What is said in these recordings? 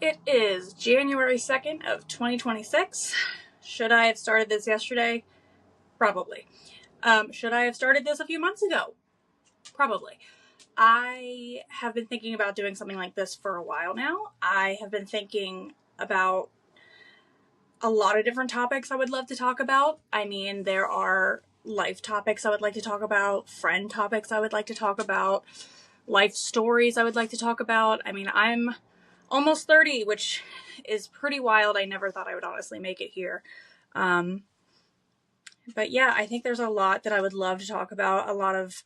It is January 2nd of 2026. Should I have started this yesterday? Probably. Should I have started this a few months ago? Probably. I have been thinking about doing something like this for a while now. I have been thinking about a lot of different topics I would love to talk about. I mean, there are life topics I would like to talk about, friend topics I would like to talk about, life stories I would like to talk about. I mean, I'm almost 30, which is pretty wild. I never thought I would honestly make it here. But yeah, I think there's a lot that I would love to talk about, a lot of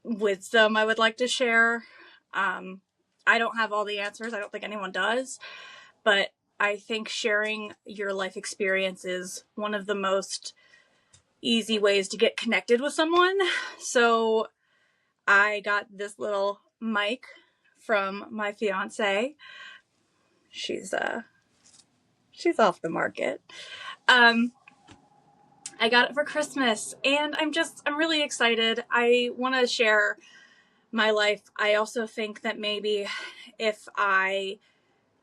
wisdom I would like to share. I don't have all the answers. I don't think anyone does. But I think sharing your life experience is one of the most easy ways to get connected with someone. So I got this little mic from my fiance. She's off the market. I got it for Christmas and I'm really excited. I want to share my life. I also think that maybe if I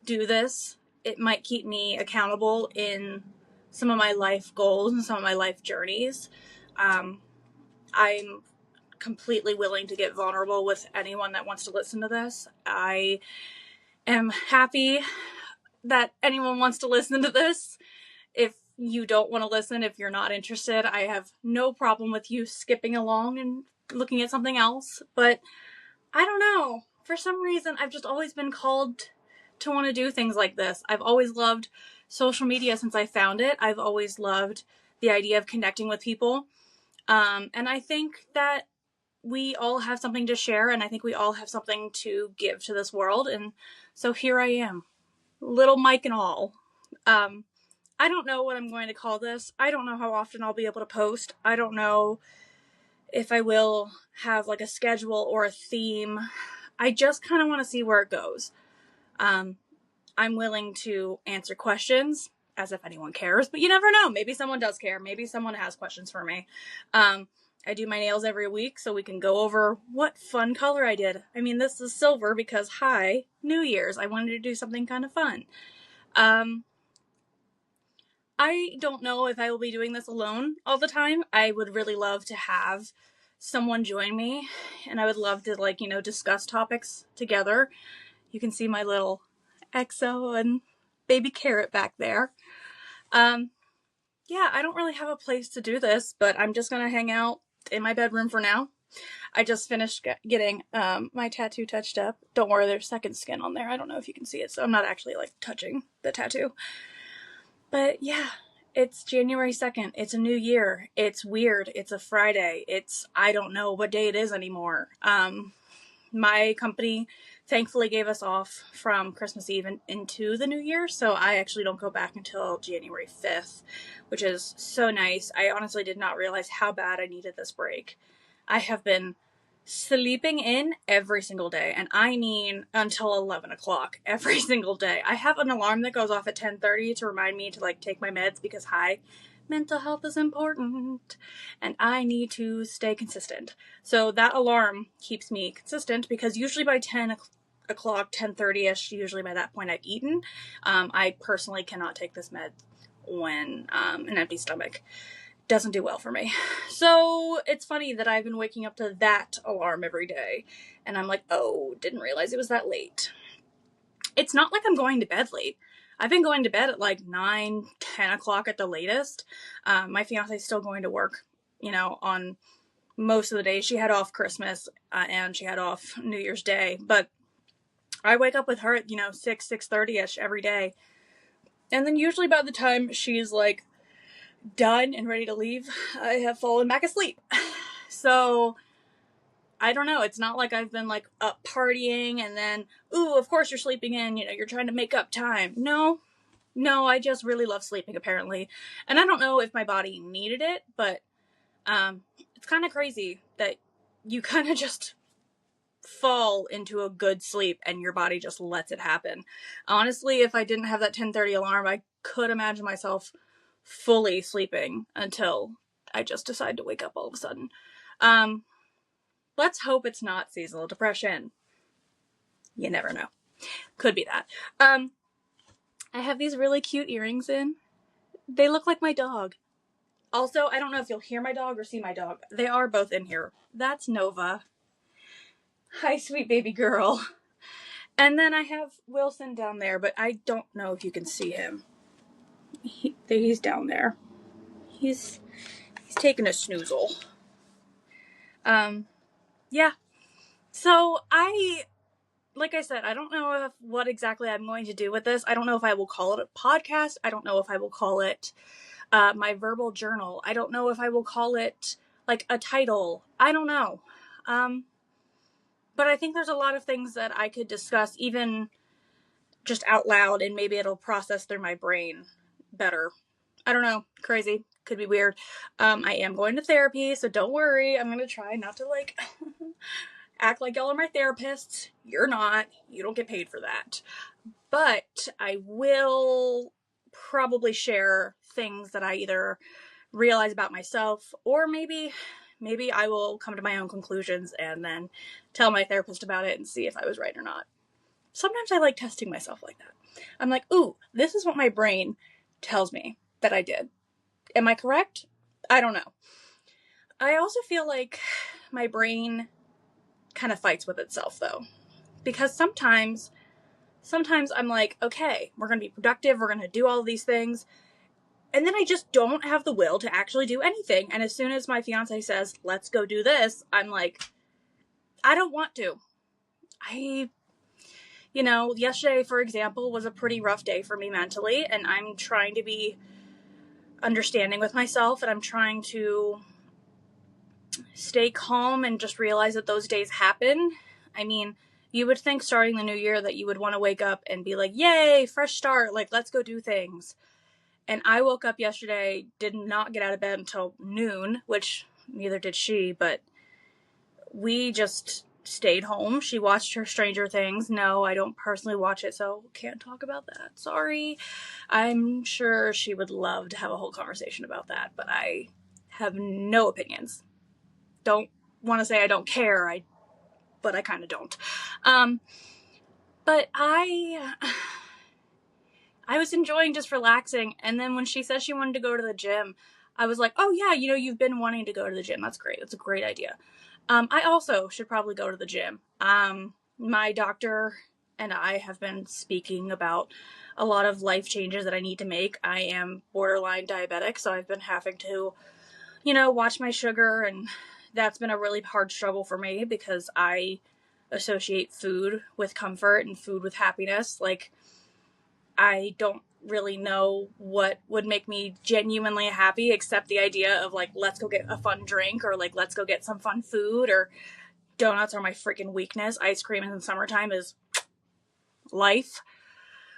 do this, it might keep me accountable in some of my life goals and some of my life journeys. I'm completely willing to get vulnerable with anyone that wants to listen to this. I am happy that anyone wants to listen to this. If you don't want to listen, if you're not interested, I have no problem with you skipping along and looking at something else. But I don't know. For some reason, I've just always been called to want to do things like this. I've always loved social media since I found it. I've always loved the idea of connecting with people. And I think that we all have something to share, and I think we all have something to give to this world. And so here I am, little mic and all. I don't know what I'm going to call this. I don't know how often I'll be able to post. I don't know if I will have like a schedule or a theme. I just kind of want to see where it goes. I'm willing to answer questions as if anyone cares, but you never know. Maybe someone does care. Maybe someone has questions for me. I do my nails every week so we can go over what fun color I did. I mean, this is silver because, hi, New Year's. I wanted to do something kind of fun. I don't know if I will be doing this alone all the time. I would really love to have someone join me, and I would love to, discuss topics together. You can see my little EXO and baby carrot back there. Yeah, I don't really have a place to do this, but I'm just going to hang out in my bedroom for now. I just finished getting my tattoo touched up. Don't worry, there's second skin on there. I don't know if you can see it, so I'm not actually touching the tattoo. But yeah, it's January 2nd. It's a new year. It's weird. It's a Friday. I don't know what day it is anymore. My company thankfully gave us off from Christmas Eve into the new year, so I actually don't go back until January 5th, which is so nice. I honestly did not realize how bad I needed this break. I have been sleeping in every single day, and I mean until 11 o'clock every single day. I have an alarm that goes off at 10:30 to remind me to take my meds because mental health is important and I need to stay consistent. So that alarm keeps me consistent because usually by 10 o'clock, 10:30ish, usually by that point I've eaten. I personally cannot take this med when an empty stomach. Doesn't do well for me. So it's funny that I've been waking up to that alarm every day and I'm like, oh, didn't realize it was that late. It's not like I'm going to bed late. I've been going to bed at 9, 10 o'clock at the latest. My fiance is still going to work, on most of the days. She had off Christmas and she had off New Year's Day. But I wake up with her at, 6, 6:30ish every day. And then usually by the time she's done and ready to leave, I have fallen back asleep. So I don't know. It's not like I've been up partying and then, ooh, of course you're sleeping in, you're trying to make up time. No, I just really love sleeping apparently. And I don't know if my body needed it, but it's kind of crazy that you kind of just fall into a good sleep and your body just lets it happen. Honestly, if I didn't have that 10:30 alarm, I could imagine myself fully sleeping until I just decide to wake up all of a sudden. Let's hope it's not seasonal depression. You never know. Could be that. I have these really cute earrings in. They look like my dog. Also, I don't know if you'll hear my dog or see my dog. They are both in here. That's Nova. Hi, sweet baby girl. And then I have Wilson down there, but I don't know if you can see him. He's down there. He's taking a snoozle. Yeah. So like I said, I don't know what exactly I'm going to do with this. I don't know if I will call it a podcast. I don't know if I will call it my verbal journal. I don't know if I will call it like a title. I don't know. But I think there's a lot of things that I could discuss even just out loud, and maybe it'll process through my brain better. I don't know. Crazy. Could be weird. I am going to therapy, so don't worry. I'm going to try not to like act like y'all are my therapists. You're not. You don't get paid for that. But I will probably share things that I either realize about myself, or maybe I will come to my own conclusions and then tell my therapist about it and see if I was right or not. Sometimes I like testing myself like that. I'm like, ooh, this is what my brain tells me that I did. Am I correct? I don't know. I also feel like my brain kind of fights with itself though, because sometimes I'm like, okay, we're going to be productive. We're going to do all of these things. And then I just don't have the will to actually do anything. And as soon as my fiance says, let's go do this, I'm like, I don't want to. Yesterday, for example, was a pretty rough day for me mentally, and I'm trying to be understanding with myself, and I'm trying to stay calm and just realize that those days happen. I mean, you would think starting the new year that you would want to wake up and be like, yay, fresh start, like, let's go do things. And I woke up yesterday, did not get out of bed until noon, which neither did she, but we just stayed home. She watched her Stranger Things. No, I don't personally watch it, so can't talk about that. Sorry. I'm sure she would love to have a whole conversation about that, but I have no opinions. Don't want to say I don't care, but I kind of don't. But I was enjoying just relaxing, and then when she said she wanted to go to the gym, I was like, oh yeah, you've been wanting to go to the gym. That's great. That's a great idea. I also should probably go to the gym. My doctor and I have been speaking about a lot of life changes that I need to make. I am borderline diabetic, so I've been having to, watch my sugar, and that's been a really hard struggle for me because I associate food with comfort and food with happiness. Like, I don't really know what would make me genuinely happy except the idea of like, let's go get a fun drink, or like, let's go get some fun food, or donuts are my freaking weakness. Ice cream in the summertime is life.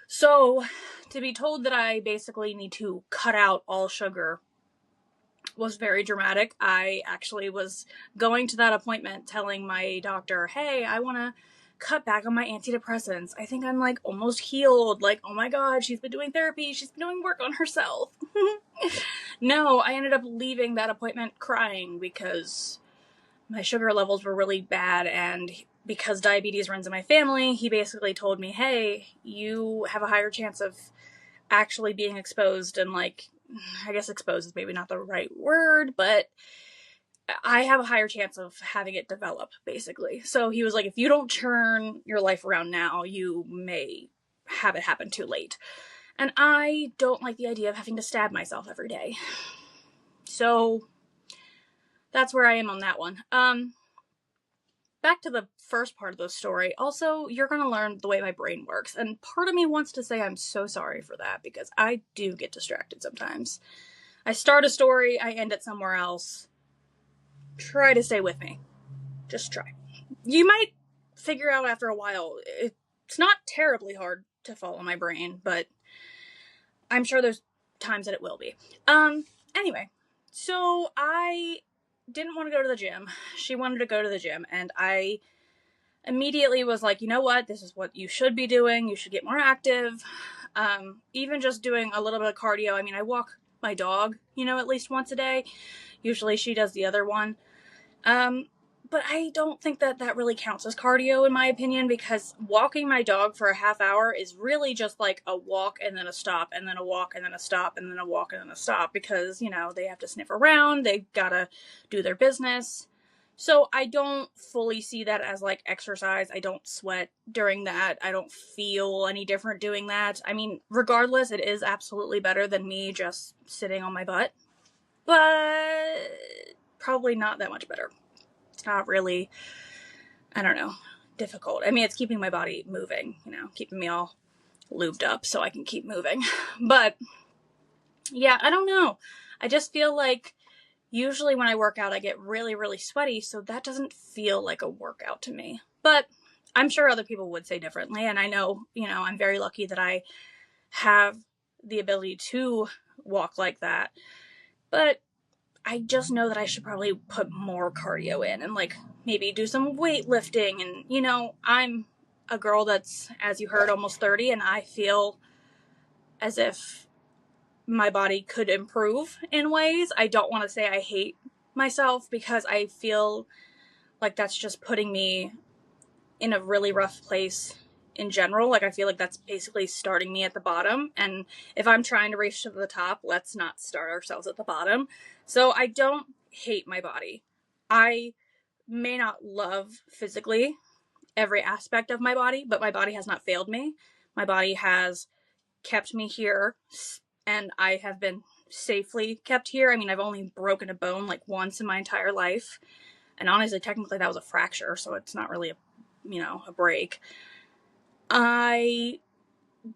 So to be told that I basically need to cut out all sugar was very dramatic. I actually was going to that appointment telling my doctor, hey, I want to cut back on my antidepressants. I think I'm like almost healed. Like, oh my God, she's been doing therapy. She's been doing work on herself. No, I ended up leaving that appointment crying because my sugar levels were really bad, and because diabetes runs in my family, he basically told me, hey, you have a higher chance of actually being exposed, and like, I guess exposed is maybe not the right word, but I have a higher chance of having it develop, basically. So he was like, if you don't turn your life around now, you may have it happen too late. And I don't like the idea of having to stab myself every day. So that's where I am on that one. Back to the first part of the story. Also, you're going to learn the way my brain works. And part of me wants to say I'm so sorry for that, because I do get distracted sometimes. I start a story, I end it somewhere else. Try to stay with me. Just try. You might figure out after a while. It's not terribly hard to follow my brain, but I'm sure there's times that it will be. Anyway, so I didn't want to go to the gym. She wanted to go to the gym, and I immediately was like, you know what? This is what you should be doing. You should get more active. Even just doing a little bit of cardio. I mean, I walk my dog, at least once a day. Usually she does the other one. but I don't think that that really counts as cardio in my opinion, because walking my dog for a half hour is really just like a walk and then a stop and then a walk and then a stop and then a walk and then a stop, because, you know, they have to sniff around, they gotta do their business. So I don't fully see that as like exercise. I don't sweat during that. I don't feel any different doing that. I mean, regardless, it is absolutely better than me just sitting on my butt, but probably not that much better. It's not really, I don't know, difficult. I mean, it's keeping my body moving, you know, keeping me all lubed up so I can keep moving. But yeah, I don't know. I just feel like usually when I work out, I get really, really sweaty, so that doesn't feel like a workout to me. But I'm sure other people would say differently, and I know, you know, I'm very lucky that I have the ability to walk like that. But I just know that I should probably put more cardio in and like maybe do some weightlifting. And, you know, I'm a girl that's, as you heard, almost 30, and I feel as if my body could improve in ways. I don't want to say I hate myself, because I feel like that's just putting me in a really rough place in general. Like, I feel like that's basically starting me at the bottom. And if I'm trying to reach to the top, let's not start ourselves at the bottom. So I don't hate my body. I may not love physically every aspect of my body, but my body has not failed me. My body has kept me here, and I have been safely kept here. I mean, I've only broken a bone like once in my entire life. And honestly, technically that was a fracture, so it's not really a break. I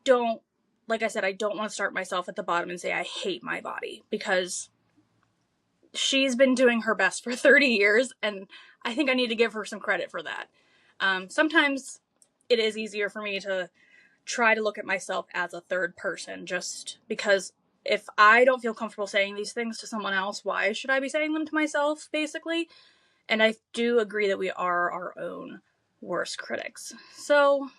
don't, like I said, I don't want to start myself at the bottom and say I hate my body, because she's been doing her best for 30 years, and I think I need to give her some credit for that. Sometimes it is easier for me to try to look at myself as a third person, just because if I don't feel comfortable saying these things to someone else, why should I be saying them to myself, basically? And I do agree that we are our own worst critics. So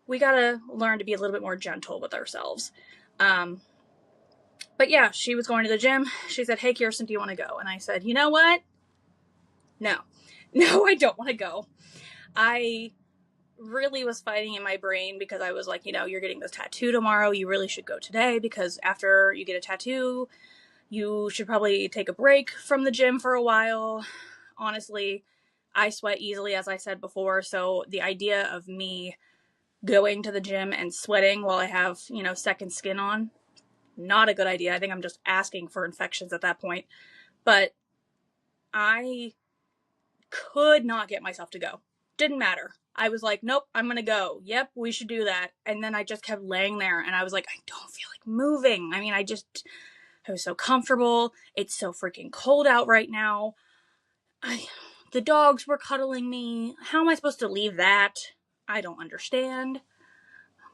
we gotta learn to be a little bit more gentle with ourselves. But yeah, she was going to the gym. She said, "Hey, Kirsten, do you want to go?" And I said, "You know what? No. No, I don't want to go." I really was fighting in my brain, because I was like, you're getting this tattoo tomorrow. You really should go today, because after you get a tattoo, you should probably take a break from the gym for a while. Honestly, I sweat easily, as I said before. So the idea of me going to the gym and sweating while I have, second skin on, not a good idea. I think I'm just asking for infections at that point. But I could not get myself to go. Didn't matter. I was like, nope, I'm gonna go. Yep, we should do that. And then I just kept laying there, and I was like, I don't feel like moving. I mean, I was so comfortable. It's so freaking cold out right now. The dogs were cuddling me. How am I supposed to leave that? I don't understand.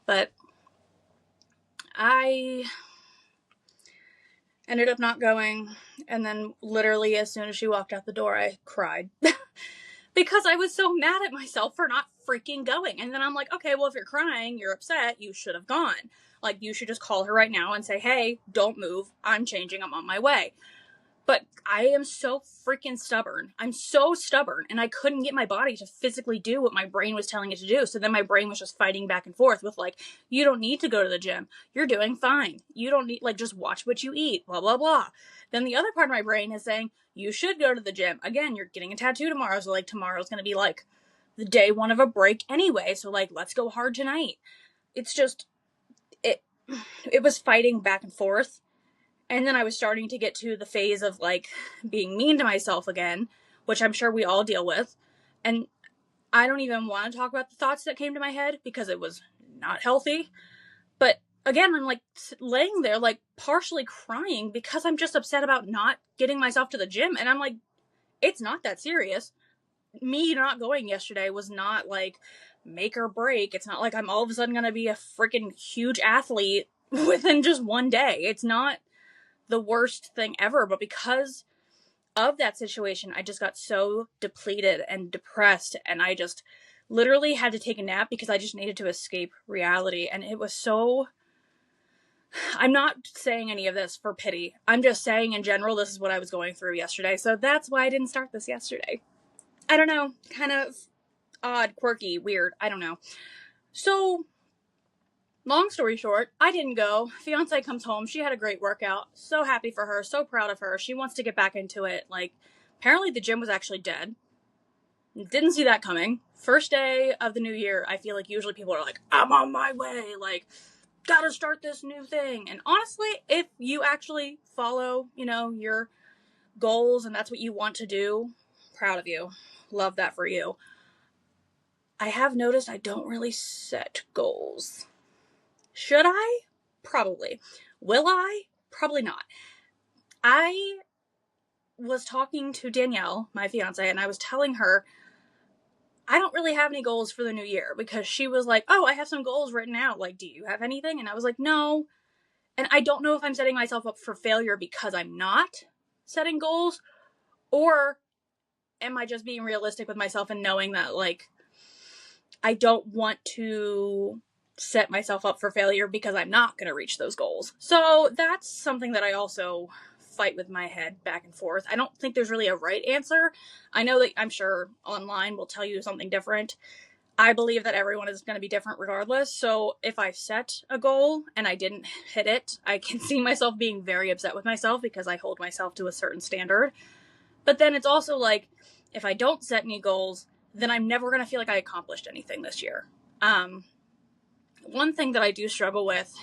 But I ended up not going. And then literally as soon as she walked out the door, I cried. Because I was so mad at myself for not freaking going. And then I'm like, okay, well, if you're crying, you're upset, you should have gone. Like, you should just call her right now and say, hey, don't move. I'm changing. I'm on my way. But I am so freaking stubborn. I'm so stubborn. And I couldn't get my body to physically do what my brain was telling it to do. So then my brain was just fighting back and forth with like, you don't need to go to the gym. You're doing fine. You don't need, like, just watch what you eat, blah, blah, blah. Then the other part of my brain is saying, you should go to the gym. Again, you're getting a tattoo tomorrow. So like tomorrow's going to be like the day one of a break anyway. So like, let's go hard tonight. It's just, it was fighting back and forth. And then I was starting to get to the phase of like being mean to myself again, which I'm sure we all deal with. And I don't even want to talk about the thoughts that came to my head, because it was not healthy. But again, I'm like laying there, like partially crying, because I'm just upset about not getting myself to the gym. And I'm like, it's not that serious. Me not going yesterday was not like make or break. It's not like I'm all of a sudden going to be a freaking huge athlete within just one day. It's not the worst thing ever, but because of that situation, I just got so depleted and depressed, and I just literally had to take a nap, because I just needed to escape reality. And it was so, I'm not saying any of this for pity. I'm just saying in general, this is what I was going through yesterday. So that's why I didn't start this yesterday. I don't know, kind of odd, quirky, weird. I don't know. So, long story short, I didn't go. Fiance comes home. She had a great workout. So happy for her. So proud of her. She wants to get back into it. Like, apparently the gym was actually dead. Didn't see that coming. First day of the new year, I feel like usually people are like, I'm on my way. Like, gotta start this new thing. And honestly, if you actually follow, your goals and that's what you want to do, proud of you. Love that for you. I have noticed I don't really set goals. Should I? Probably. Will I? Probably not. I was talking to Danielle, my fiance, and I was telling her I don't really have any goals for the new year because she was like, oh, I have some goals written out. Like, do you have anything? And I was like, no. And I don't know if I'm setting myself up for failure because I'm not setting goals, or am I just being realistic with myself and knowing that, like, I don't want to set myself up for failure because I'm not going to reach those goals. So that's something that I also fight with my head back and forth. I don't think there's really a right answer. I know that I'm sure online will tell you something different. I believe that everyone is going to be different regardless. So if I set a goal and I didn't hit it, I can see myself being very upset with myself because I hold myself to a certain standard. But then it's also like, if I don't set any goals, then I'm never going to feel like I accomplished anything this year. One thing that I do struggle with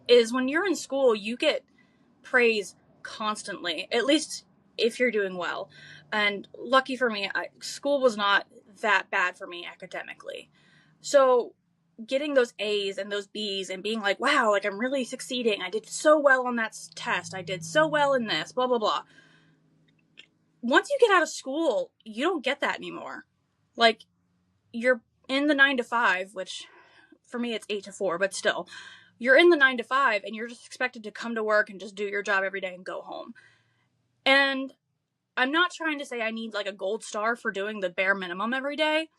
is when you're in school, you get praise constantly, at least if you're doing well. And lucky for me, school was not that bad for me academically. So getting those A's and those B's and being like, wow, like I'm really succeeding. I did so well on that test. I did so well in this, blah, blah, blah. Once you get out of school, you don't get that anymore. Like, you're in the 9 to 5, which for me it's 8 to 4, but still, you're in the 9 to 5 and you're just expected to come to work and just do your job every day and go home. And I'm not trying to say I need like a gold star for doing the bare minimum every day,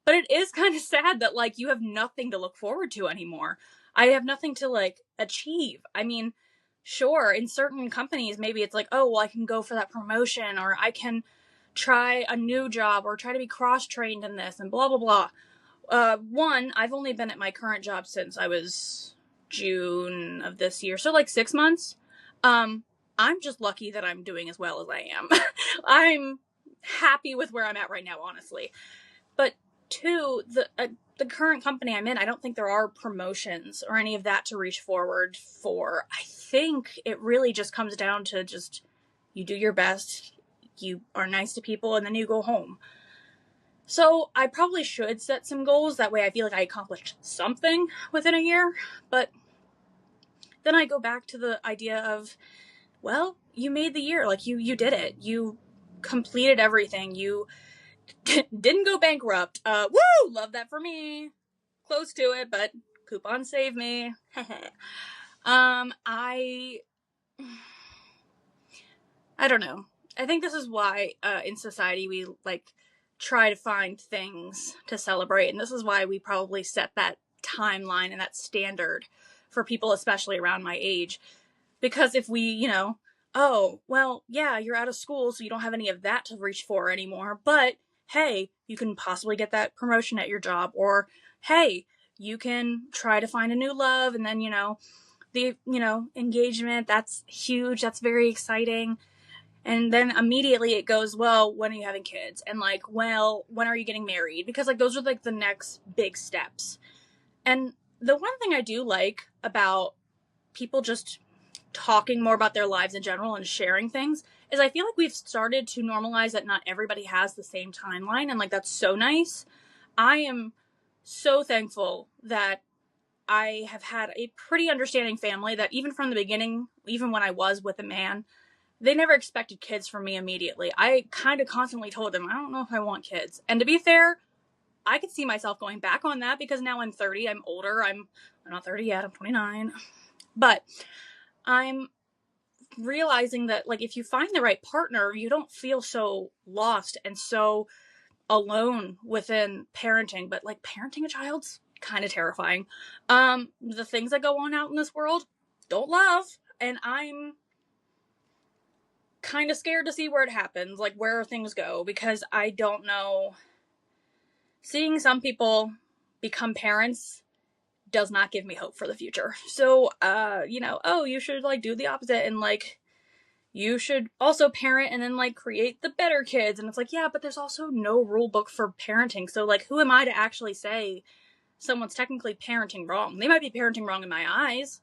but it is kind of sad that like you have nothing to look forward to anymore. I have nothing to like achieve. I mean, sure, in certain companies, maybe it's like, oh, well, I can go for that promotion, or I can try a new job, or try to be cross-trained in this, and blah, blah, blah. I've only been at my current job since I was June of this year, so like 6 months. I'm just lucky that I'm doing as well as I am. I'm happy with where I'm at right now, honestly. But two, the current company I'm in, I don't think there are promotions or any of that to reach forward for. I think it really just comes down to just you do your best, you are nice to people, and then you go home. So I probably should set some goals. That way I feel like I accomplished something within a year. But then I go back to the idea of, well, you made the year. Like, you did it. You completed everything. You didn't go bankrupt. Woo! Love that for me. Close to it, but coupon saved me. I don't know. I think this is why in society we like try to find things to celebrate, and this is why we probably set that timeline and that standard for people, especially around my age. Because if we, oh, well, yeah, you're out of school, so you don't have any of that to reach for anymore, but hey, you can possibly get that promotion at your job, or hey, you can try to find a new love, and then, the, engagement, that's huge, that's very exciting. And then immediately it goes, well, when are you having kids? And like, well, when are you getting married? Because like those are like the next big steps. And the one thing I do like about people just talking more about their lives in general and sharing things is I feel like we've started to normalize that not everybody has the same timeline. And like, that's so nice. I am so thankful that I have had a pretty understanding family that even from the beginning, even when I was with a man, they never expected kids from me immediately. I kind of constantly told them, I don't know if I want kids. And to be fair, I could see myself going back on that because now I'm 30. I'm older. I'm not 30 yet. I'm 29. But I'm realizing that, like, if you find the right partner, you don't feel so lost and so alone within parenting. But, like, parenting a child's kind of terrifying. The things that go on out in this world, don't love. And I'm kind of scared to see where it happens, like where things go, because I don't know. Seeing some people become parents does not give me hope for the future. So, oh, you should like do the opposite and like you should also parent and then like create the better kids. And it's like, yeah, but there's also no rule book for parenting. So like, who am I to actually say someone's technically parenting wrong? They might be parenting wrong in my eyes.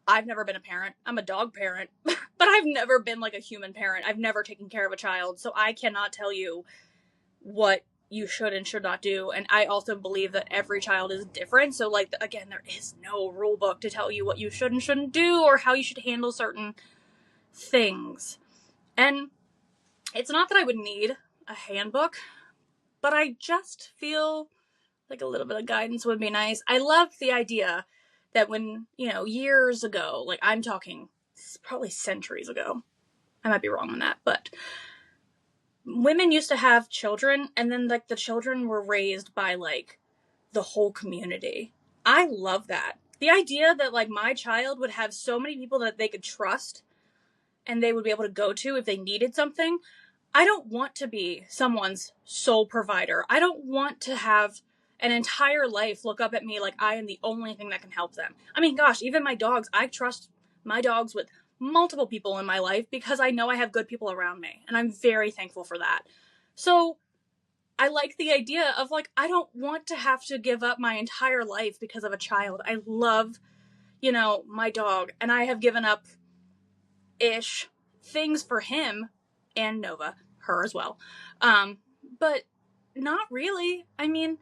I've never been a parent. I'm a dog parent, but I've never been like a human parent. I've never taken care of a child. So I cannot tell you what you should and should not do. And I also believe that every child is different. So like, again, there is no rule book to tell you what you should and shouldn't do or how you should handle certain things. And it's not that I would need a handbook, but I just feel like a little bit of guidance would be nice. I love the idea that when, years ago, like I'm talking probably centuries ago, I might be wrong on that, but women used to have children and then like the children were raised by like the whole community. I love that. The idea that like my child would have so many people that they could trust and they would be able to go to if they needed something. I don't want to be someone's sole provider. I don't want to have an entire life look up at me like I am the only thing that can help them. I mean, gosh, even my dogs, I trust my dogs with multiple people in my life because I know I have good people around me, and I'm very thankful for that. So I like the idea of like, I don't want to have to give up my entire life because of a child. I love, my dog, and I have given up ish things for him and Nova, her as well. But not really. I mean,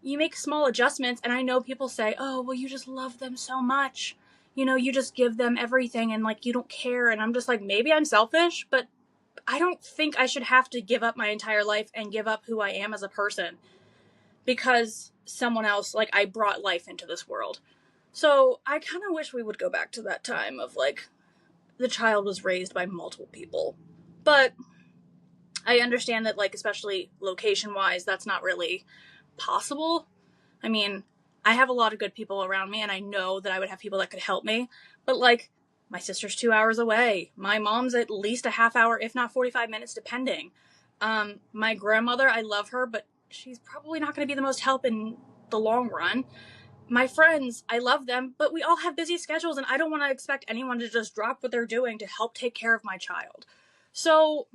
you make small adjustments, and I know people say, oh, well, you just love them so much. You just give them everything and like you don't care. And I'm just like, maybe I'm selfish, but I don't think I should have to give up my entire life and give up who I am as a person because someone else, like I brought life into this world. So I kind of wish we would go back to that time of like the child was raised by multiple people. But I understand that like, especially location wise, that's not really possible. I mean, I have a lot of good people around me and I know that I would have people that could help me, but like my sister's 2 hours away. My mom's at least a half hour, if not 45 minutes, depending. My grandmother, I love her, but she's probably not going to be the most help in the long run. My friends, I love them, but we all have busy schedules and I don't want to expect anyone to just drop what they're doing to help take care of my child. So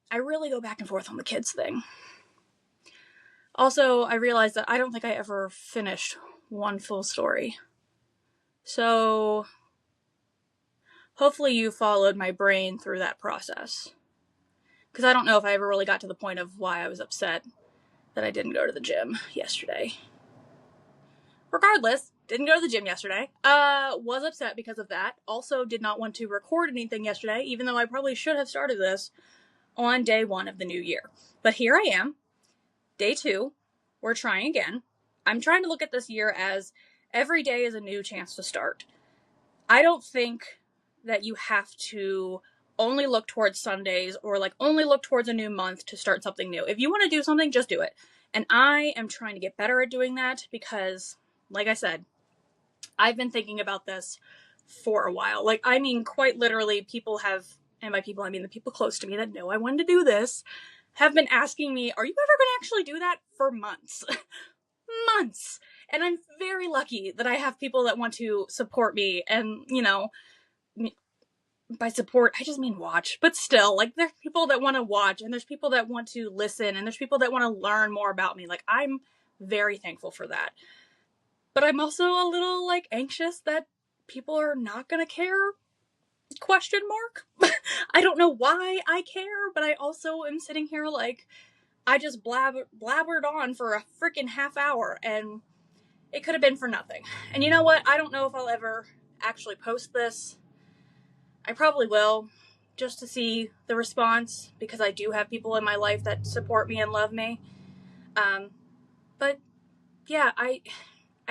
I really go back and forth on the kids thing. Also, I realized that I don't think I ever finished one full story. So hopefully you followed my brain through that process. Because I don't know if I ever really got to the point of why I was upset that I didn't go to the gym yesterday. Regardless, didn't go to the gym yesterday. Was upset because of that. Also did not want to record anything yesterday, even though I probably should have started this on day 1 of the new year. But here I am. Day 2, we're trying again. I'm trying to look at this year as every day is a new chance to start. I don't think that you have to only look towards Sundays or like only look towards a new month to start something new. If you want to do something, just do it. And I am trying to get better at doing that because, like I said, I've been thinking about this for a while. Like, I mean, quite literally, people have, and by people, I mean the people close to me that know I wanted to do this, have been asking me, are you ever going to actually do that, for months? Months. And I'm very lucky that I have people that want to support me. And, by support, I just mean watch. But still, like, there's people that want to watch, and there's people that want to listen, and there's people that want to learn more about me. Like, I'm very thankful for that. But I'm also a little, like, anxious that people are not going to care? ? I don't know why I care, but I also am sitting here like, I just blabbered on for a freaking half hour, and it could have been for nothing. And you know what? I don't know if I'll ever actually post this. I probably will, just to see the response, because I do have people in my life that support me and love me. But yeah, I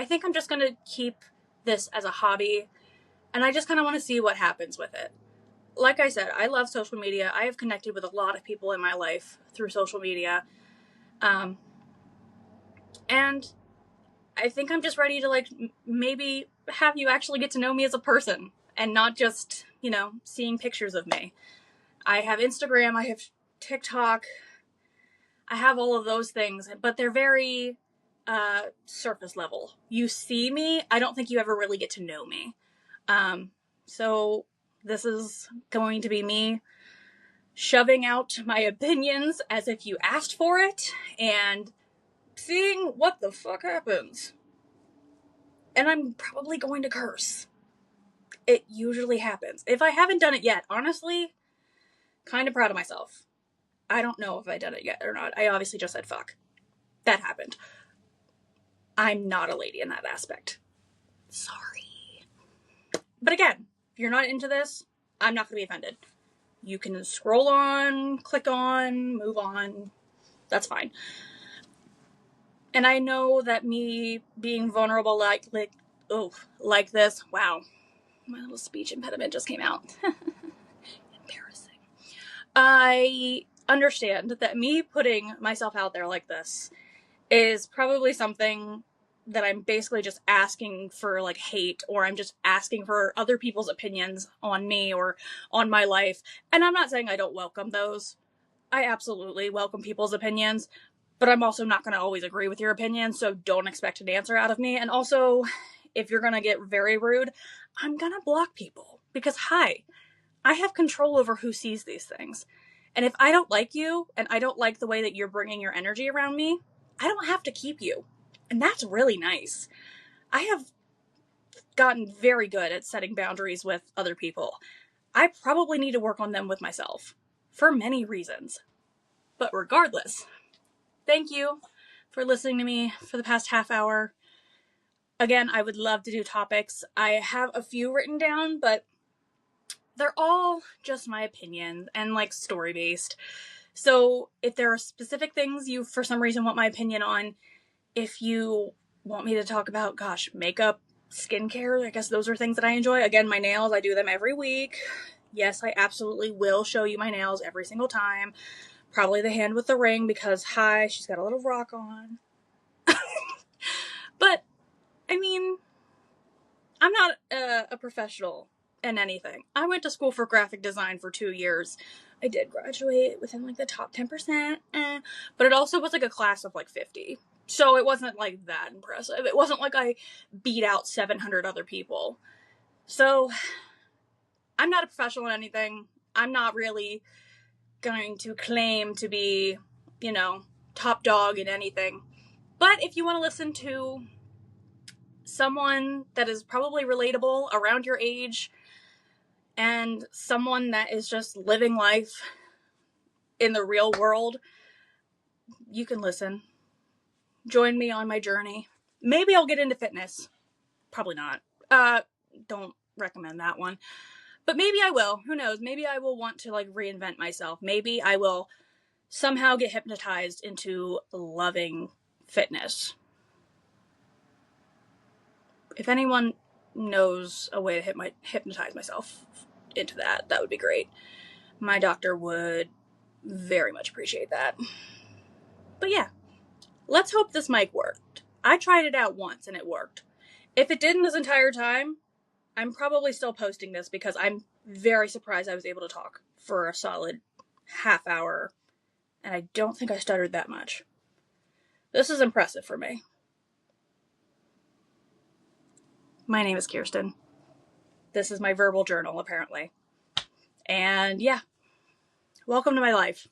think I'm just going to keep this as a hobby, and I just kind of want to see what happens with it. Like I said, I love social media. I have connected with a lot of people in my life through social media. And I think I'm just ready to like maybe have you actually get to know me as a person and not just, seeing pictures of me. I have Instagram, I have TikTok, I have all of those things, but they're very surface level. You see me, I don't think you ever really get to know me. So this is going to be me shoving out my opinions as if you asked for it and seeing what the fuck happens. And I'm probably going to curse. It usually happens. If I haven't done it yet, honestly, kind of proud of myself. I don't know if I've done it yet or not. I obviously just said fuck. That happened. I'm not a lady in that aspect. Sorry. But again, if you're not into this, I'm not going to be offended. You can scroll on, click on, move on. That's fine. And I know that me being vulnerable like this, wow, my little speech impediment just came out. Embarrassing. I understand that me putting myself out there like this is probably something that I'm basically just asking for like hate, or I'm just asking for other people's opinions on me or on my life. And I'm not saying I don't welcome those. I absolutely welcome people's opinions, but I'm also not going to always agree with your opinion, so don't expect an answer out of me. And also, if you're going to get very rude, I'm going to block people because, hi, I have control over who sees these things. And if I don't like you and I don't like the way that you're bringing your energy around me, I don't have to keep you. And that's really nice. I have gotten very good at setting boundaries with other people. I probably need to work on them with myself for many reasons. But regardless, thank you for listening to me for the past half hour. Again, I would love to do topics. I have a few written down, but they're all just my opinion and like story based. So if there are specific things you for some reason want my opinion on, if you want me to talk about, makeup, skincare, I guess those are things that I enjoy. Again, my nails, I do them every week. Yes, I absolutely will show you my nails every single time. Probably the hand with the ring because, hi, she's got a little rock on. But, I mean, I'm not a professional in anything. I went to school for graphic design for 2 years. I did graduate within like the top 10%, but it also was like a class of like 50. So it wasn't like that impressive. It wasn't like I beat out 700 other people. So I'm not a professional in anything. I'm not really going to claim to be, top dog in anything. But if you want to listen to someone that is probably relatable around your age and someone that is just living life in the real world, you can listen. Join me on my journey. Maybe I'll get into fitness. Probably not. Don't recommend that one. But maybe I will. Who knows? Maybe I will want to like reinvent myself. Maybe I will somehow get hypnotized into loving fitness. If anyone knows a way to hypnotize myself into that, that would be great. My doctor would very much appreciate that. But yeah, let's hope this mic worked. I tried it out once and it worked. If it didn't this entire time, I'm probably still posting this because I'm very surprised I was able to talk for a solid half hour, and I don't think I stuttered that much. This is impressive for me. My name is Kirsten. This is my verbal journal, apparently. And yeah, welcome to my life.